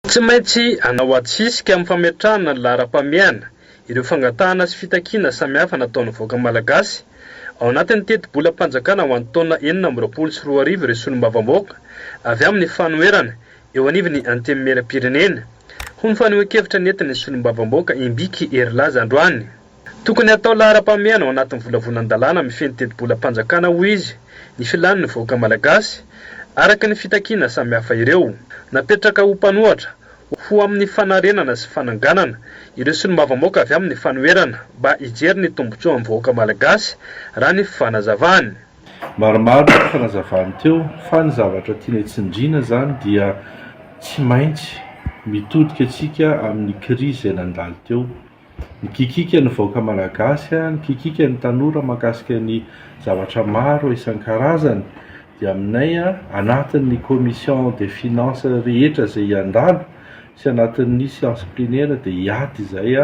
Tsy maintsy anao atsisika amin'ny fametrahana ny laharam-pameana ireo fangatahana sy fitakiana samihafa nataon'ny vahoaka malagasy ao anatin'ny teti-bolam-panjakana ho an'ny taona 2024 ireo solombavamboaka avy amin'ny fanoherana eo anivon'ny antenimieram-pirenena ho ny fanehoan-kevitra nentin'ny solombavamboaka Imbiky Herilaza androany. Tokony atao laharam-pameana ao anatin'ny volavonan-dalàna mifehy ny teti-bolam-panjakana ho izy ny filan'ny vahoaka malagasy araka ny fitakiana samihafa ireo. Napetraka ho mpanohatra ho amin'ny fanarenana sy fananganana ireo solombavamboaka avy amin'ny fanoherana mba hijery ny tombotsoa amin'ny vahoaka malagasy raha ny fanazavany. Maromaro fanazavany teo fa ny zavatra tiana tsindriana zany dia tsy maintsy mitodika antsika amin'ny krizy izay nandalo teo. Nikikika ny vahoaka malagasy, nikikika ny tanora mahakasika ny zavatra maro isan-karazany dia aminay anatin'ny commission des finances rehetra izay andalo sy anatin'ny science plenaire dia hiady izay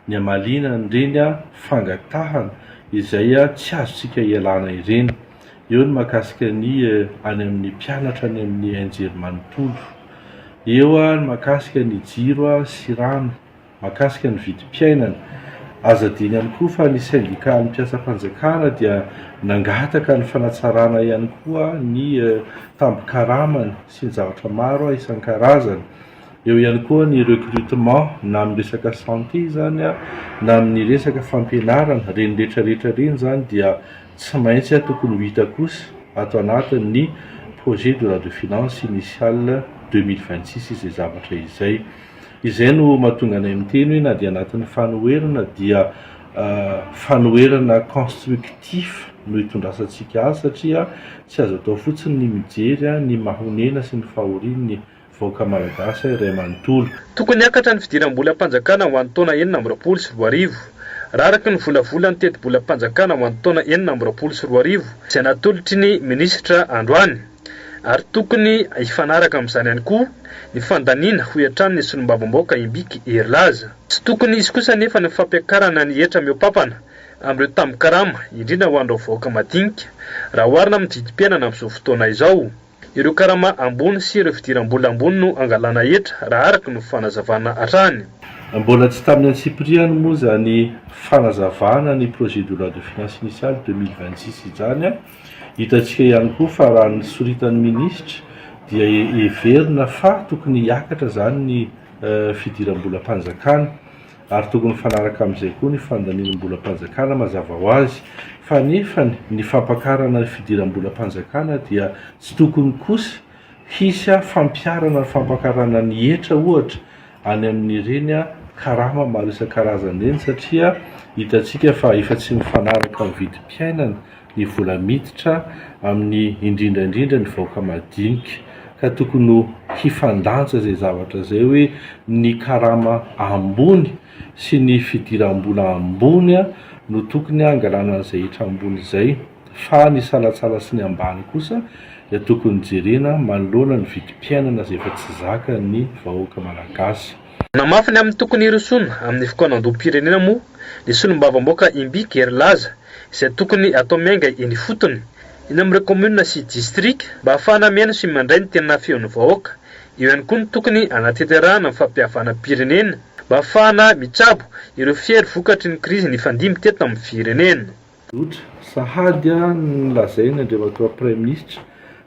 ny amalina ireny fangatahana izay tsy azontsika ialana ireny. Eo ny mahakasika ny any amin'ny mpianatra any amin'ny anjery manontolo, eo ny mahakasika ny jiro sy rano, mahakasika ny vidim-piainana. Aza adiny ihany koa fa ny syndika ny mpiasam-panjakana dia nangataka ny fanatsarana ihany koa ny tambo-karamany sy ny zavatra maro isan-karazany. Eo ihany koa ny recrutement na amin'ny resaka santé zany na amin'ny resaka fampianarana, reny rehetrarehetra reny zany dia tsy maintsy tokony ho hita kosa ato anatin'ny projet de loi de finance initiale 2026 izay zavatra izay. Izay no mahatonga anay miteny hoe na dia anatin'ny fanoherana dia fanoherana constructif no hitondrasantsika azy satria tsy azo atao fotsiny ny mijery ny mahonena sy ny fahorian'ny vahoaka malagasy iray manontolo. Tokony hiakatra ny fidiram-bolam-panjakana ho an'ny taona 2024 raha araka ny volavolan'ny teti-bolam-panjakana ho an'ny taona 2024 izay natolotry ny minisitra androany. Ary tokony hifanaraka amin'izany ihany koa ny fandaniana ho iatran'ny solombavamboaka Imbiky Herilaza. Tsy tokony izy kosa nefa ny fampiakarana ny hetra mihoampampana amin'ireo tambo-karama indrindra ho an'ireo vahoaka madinika raha oharina amin'ny vidim-piainana amin'izao fotoana izao. Ireo karama ambony sy ireo fidiram-bola ambony no angalana hetra raha araka ny fanazavana hatrany. Mbola tsy tamin'ny antsipriany moa zany fanazavana ny projet de loi de finance initiale 2026 izany. Hitantsika ihany koa fa raha ny soritan'ny minisitra dia heverina fa tokony hiakatra zany ny fidiram-bolam-panjakana ary tokony fanaraka amin'izay koa ny fandaniam-bolam-panjakana mazava ho azy. Fa nefa ny fampakarana ny fidiram-bolam-panjakana dia tsy tokony kosa hisy fampiarana ny fampakarana ny hetra ohatra any amin'ireny karama maro isan-karazany ireny satria hitantsika fa efa tsy mifanaraka amin'ny vidim-piainana ny vola miditra amin'ny indrindraindrindra ny vahoaka madinika ka tokony hifandanja izay zavatra izay hoe ny karama ambony sy ny fidiram-bola ambony no tokony angalana an'izay hetra ambony izay, fa ny salatsala sy ny ambany kosa dia tokony jerena manoloana ny vidim-piainana izay efa tsy zaka ny vahoaka malagasy. Namafiny amin'ny tokony hirosona amin'ny fikoanam-doham-pirenena moa ny solombavamboaka Imbiky Herilaza izay tokony atao miainga eny fotony eny amin'ireo commune sy district mba ahafahana miaina sy mandray ny tena feon'ny vahoaka. Eo ihany koa ny tokony anateterahana ny fampihavanam-pirenena mba ahafahana mitsabo ireo fiery vokatry ny krizy ny fandimy teto amin'ny firenena. Sahady nolazainy Andriamatoa Prime Ministre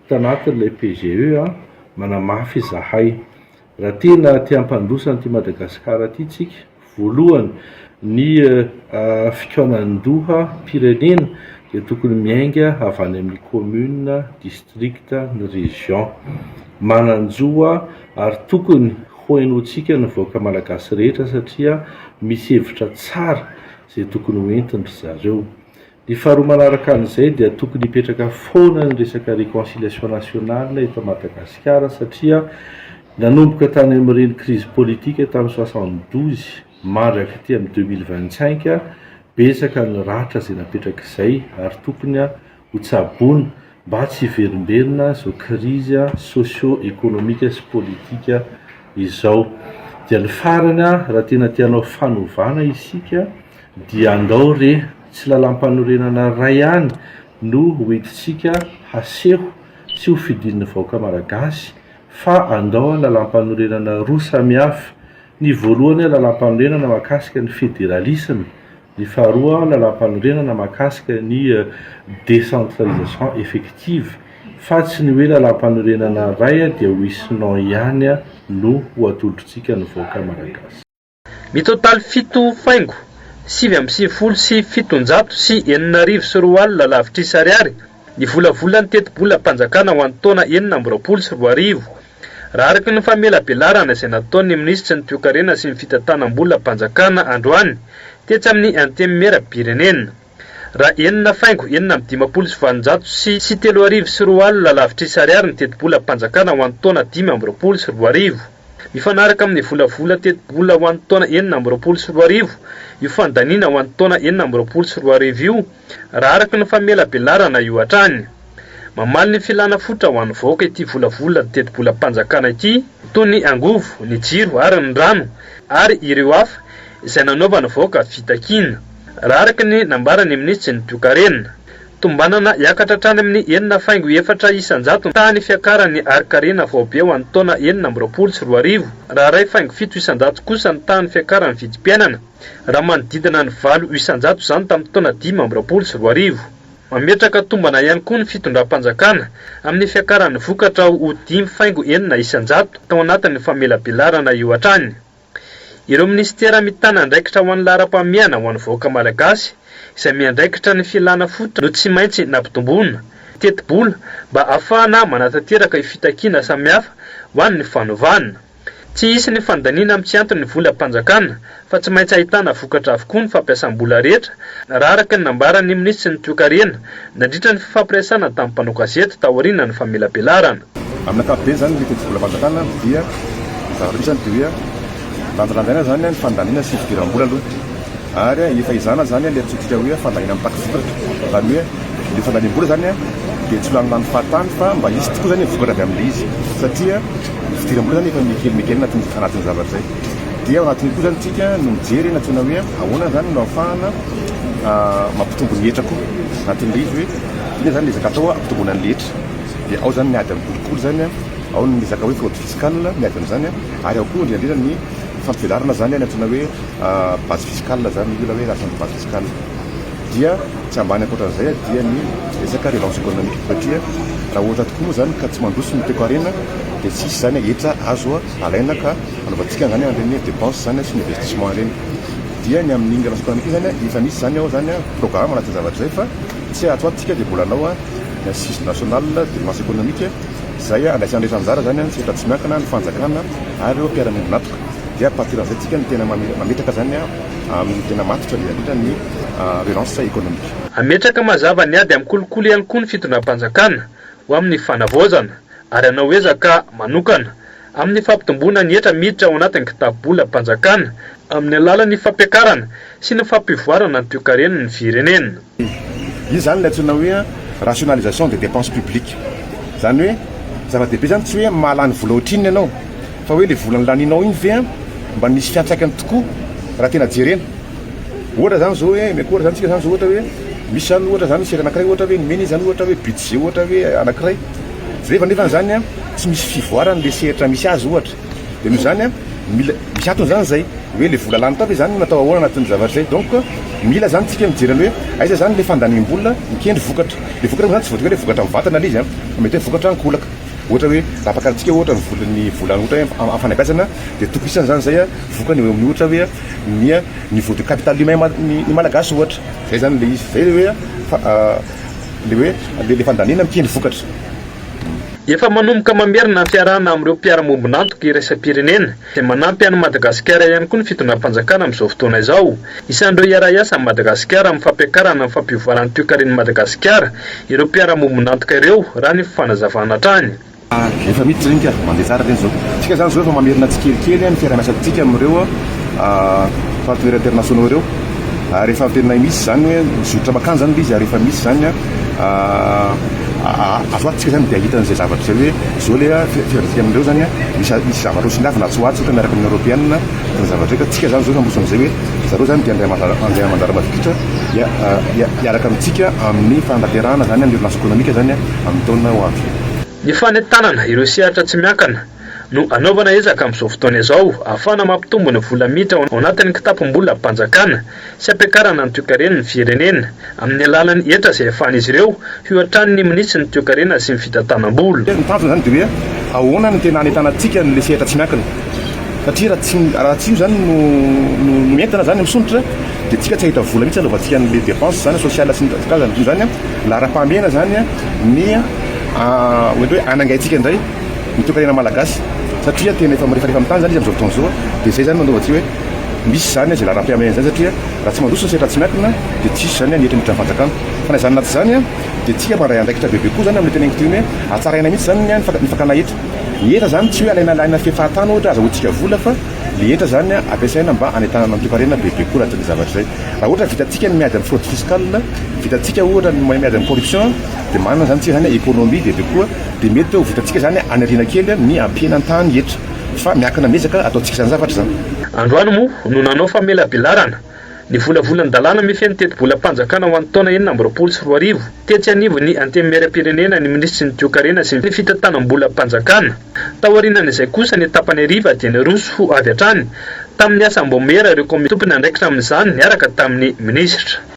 tanatin'ilay PGE manamafy zahay raha tena te-hampandrosa ty Madagasikara ty tsika. Voalohany ny fikaonan-doha pirenena dia tokony miainga avy any amin'ny commune, district, ny région mananjoa ary tokony hoenotsika ny vahoaka malagasy rehetra satria misy hevitra tsara izay tokony hoentiny zareo. Ny faharoa manaraka an'izay dia tokony hipetraka foana ny resaka réconciliation nationale eto Madagasikara satria nanomboka tany amin'ireny crise politique tamin'ny 72 mandraka ty amin'ny 2025 betsaka ny ratra izay napetraka izay ary tokony ho tsaboana mba tsy hiverimberina izao crise socio-économique sy politique izao. Dia ny farany raha tena tianao fanovana isika dia andao re tsy lalam-panorenana ray ihany no hoentintsika haseho sy ho fidin'ny vahoaka malagasy fa andao lalam-panorenana roa samihafa. Ny voalohany lalam-panorenana mahakasika ny fédéralisme, ny faharoa lalam-panorenana mahakasika ny décentralisation effective. Fa tsy ny hoe lalam-panorenana ray dia hoisinao ihany no ho atolotritsika ny vahoaka malagasy. Mitotaly 7 faingo 7,770 lavitra ariary ny volavolan'ny teti-bola mpanjakana ho an'ny taona 2024. Raha araka ny famelabelarana izay nataon'ny minisitra ny toe-karena sy ny fitantanam-bola mpanjakana androany tetsy amin'ny antemimera-pirenena. Raha 9 faingo 4,970 sy 3,4 lavitra ariary ny teti-bola mpanjakana ho an'ny taona 2024. Mifanaraka amin'ny volavola teti-bola ho an'ny taona 2024 io fandaniana ho an'ny taona 2024 io raha araka ny famelabelarana io hatrany. Mamaly ny filana fotra ho an'ny vahoaka ity volavola ny teti-bola mpanjakana ity toy ny angovo, ny jiro ary ny rano ary ireo hafa izay nanaovana vahoaka fitakina. Raha araka ny nambarany minisitry ny toe-karena, tombanana hiakatra hatrany amin'ny 4,400 tany fiakaran'ny ari-karena vaobe ho an'ny taona 2024 raha 2,700 kosa ny tany fiakaran'ny vidim-piainana raha manodidina ny 800 izany tamin'ny taona 2024. Mametraka tombana ihany koa ny fitondram-panjakana amin'ny fiakaran'ny vokatra ho 5,400 tao anatin'ny famelabelarana io hatrany. Ireo ministera mitana andraikitra ho an'ny laharam-pahamehana ho an'ny vahoaka malagasy izay miandraikitra ny filana fotra no tsy maintsy nampitomboana teti-bola mba ahafahana manatanteraka fitakiana samihafa ho an'ny fanovana. Tsy hisy ny fandaniana amin'ny tsy antony ny vola mpanjakana fa tsy maintsy ahitana vokatra avokoa ny fampiasam-bola rehetra raha araka ny nambaran'ny minisitry ny toe-karena nandritra ny fifampiraisana tamin'ny mpanao gazety taoriana ny famelabelarana. Amin'ny ankapobeny zany ny teti-bola mpanjakana dia zava-misany dia hoe lanjalanjaina zany ny fandaniana sy fidiram-bola aloha ary efa izana zany le tsika hoe fandaniana amin'ny taky vokatra zany hoe le fandaniam-bola zany dia tsy lanilany fahatany fa mba isy tokoa zany vokatra avy amin'ilay izy satria ny fidiram-bola zany efa mikelimikely anatin'ny zavatra zay dia ao anatin'ny koa zany tsika no mijery natsoina hoe ahoana zany no ahafahana mampitombo ny hetra koa anatin'ilay izy hoe ina zany le zaka atao ampitomboana ny lehetra dia ao zany miady amin'ny kolokolo zany ao ny zaka hoe fraude fiscale miady amin'izany ary ao koa indrindra ny fampivelarana zany antsoina hoe base fiscale zany ila hoe lasan'ny base fiscale dia tsy ambany ankoatran'izay dia ny resaka relance économique satria raha ohatra tokoa moa zany ka tsy mandroso ny toe-karena dia tsisy zany hetra azo alaina ka anaovantsika zany an'ireny dépense zany sy ny investissement ireny dia ny amin'iny relance économique zany efa misy zany ao zany programme anatin'ny zavatra zay fa tsy atoatsika dia mbola anao ny assise nationale de relance économique zay andraisany rehetra anjara zany tsy efa tsy miankana ny fanjakana ary eo mpiara-mody natoka dia partir'izay tsika ny tena mametraka zany amin'ny tena matotra indrindra ny relance économique. Ametraka mazava ny ady amin'ny kolokolo ihany koa ny fitondram-panjakana ho amin'ny fanavaozana ary anao ezaka manokana amin'ny fampitomboana ny hetra miditra ao anatin'ny kitapo-bola mpanjakana amin'ny alalan'ny fampiakarana sy ny fampivoarana ny toe-karena ny firenena. Izy zany ilay antsoina hoe rationalisation des dépenses publiques zany hoe zava-dehibe zany tsy hoe mahalany vola ohatrininy ianao fa hoe le volany laninao iny ve mba nisy fiantraikany tokoa raha tena jerena ohatra zany zao hoe miakohatra zany tsika zany zao ohatra hoe misy zany ohatra zany misy anankiray ohatra hoe nomeny zany ohatra hoe budget ohatra hoe anankiray rehefa nefa zany tsy misy fivoarana le sehatra misy azy ohatra dia noho zany mila misy antony zany zay hoe le vola lany tao hoe zany natao ahoana anatin'ny zavatra zay donc mila zany tsika mijerana hoe aiza zany le fandaniam-bola mikendry vokatra le vokatra zany tsy voatery hoe le vokatra mivantana le izy mety hoe vokatra ankolaka ohatra hoe raha apakarantsika ohatra ny volany ohatra hoe amfanabazana dia tokisany zany zay vokany eo amin'ny ohatra hoe ny niveau de capital humain ny malagasy ohatra zay zany le izy zay hoe le fandaniana mikendry vokatra. Efa manomboka mamerina fiarahana amin'ireo mpiara-mombonantoka iraisam-pirenena izay manampy an'i Madagasikara ihany koa ny fitondram-panjakana amin'izao fotoana izao. Isan'ireo iara-iasa amin'ny Madagasikara amin'ny fampiakarana amin'ny fampivoaran'ny toe-karen'i Madagasikara ireo mpiara-mombonantoka ireo raha ny fanazavana hatrany. Efa miditra zany ka mandeha tsara reny zao tsika zany zao efa mamerina tsikelikely ny fiara-miasantsika amin'ireo partenaires internationaux ireo rehefa tena misy zany hoe mizotra makany zany le izy rehefa misy zany azoatsika zany dia ahitan'izay zavatra zay hoe zao le fiaratsika amin'ireo zany misy zavatra sinavina tsoatsika miaraka amin'ny européenne ny zavatra ka tsika zany zao fambosan'izay hoe zareo zany dia andray aman-dara mavikitra hiaraka amintsika amin'ny fanaterahana zany amin'ny relance économique zany amin'ny taona ho avy. Ny fanentanana ireo sehatra tsy miankana no anaovana ezaka amin'izao fotoana izao ahafahana mampitombo ny vola miditra ao anatin'ny kitapom-bola mpanjakana sy ampiakarana ny toe-karen'ny firenena amin'ny alalan'ny hetra izay ahafahan'izy ireo hioatran'ny minisitry ny toe-karena sy ny fitantanam-bola. Ny tanjona zany dia hoe ahoana ny tena anentanantsika ny sehatra tsy miankina satria raha tsy io zany no mentana zany misondratra dia tsika tsy ahita vola mihitsy anaovantsika an'le dépense zany sociale sy ny kazany zany lahara-pahamehana zany ny hoe anangaitsika indray ny toe-karena malagasy satria tena efa rehefa amin'ny tany zany izy amin'izao fotoana zao dia zay zany mandovatsika hoe misy zany zay lahara-pahamehana zany satria raha tsy mandroso ny sehatra tsy miankina dia tsisy zany ny hetra miditra fanjakana fa na zany naty zany dia tsika mandray andraikitra bebe koa zany amin'ny teneniko teny hoe atsaraina mihitsy zany ny fakana hetra ny hetra zany tsy hoe alaina fihafahatany ohatra azahoantsika vola fa le hetra zany ampiasaina mba anentanana amin'ny toe-karena bebe koa raha zavatra zay raha ohatra vitantsika ny miady amin'ny fraude fiscale vitantsika ohatra ny miady amin'ny corruption dia manana zany tsika zany économie bebe koa dia mety ho vitantsika zany anariana kely ny ampianan-tany hetra fa miankina mezaka ataontsika zany zavatra zany. Androany moa no nanao famelabelarana ny volavolan-dalàna mifehy teti-bola mpanjakana ho an'ny taona 2024 tetsy anivo ny antemera-pirenena ny minisitry ny toe-karena sy ny fitantanam-bola mpanjakana taorianan'izay kosa ny tapany ariva dia nyroso avy hatrany tamin'ny asa mbomera ireo komitompina andraikitra amin'izany niaraka tamin'ny minisitra.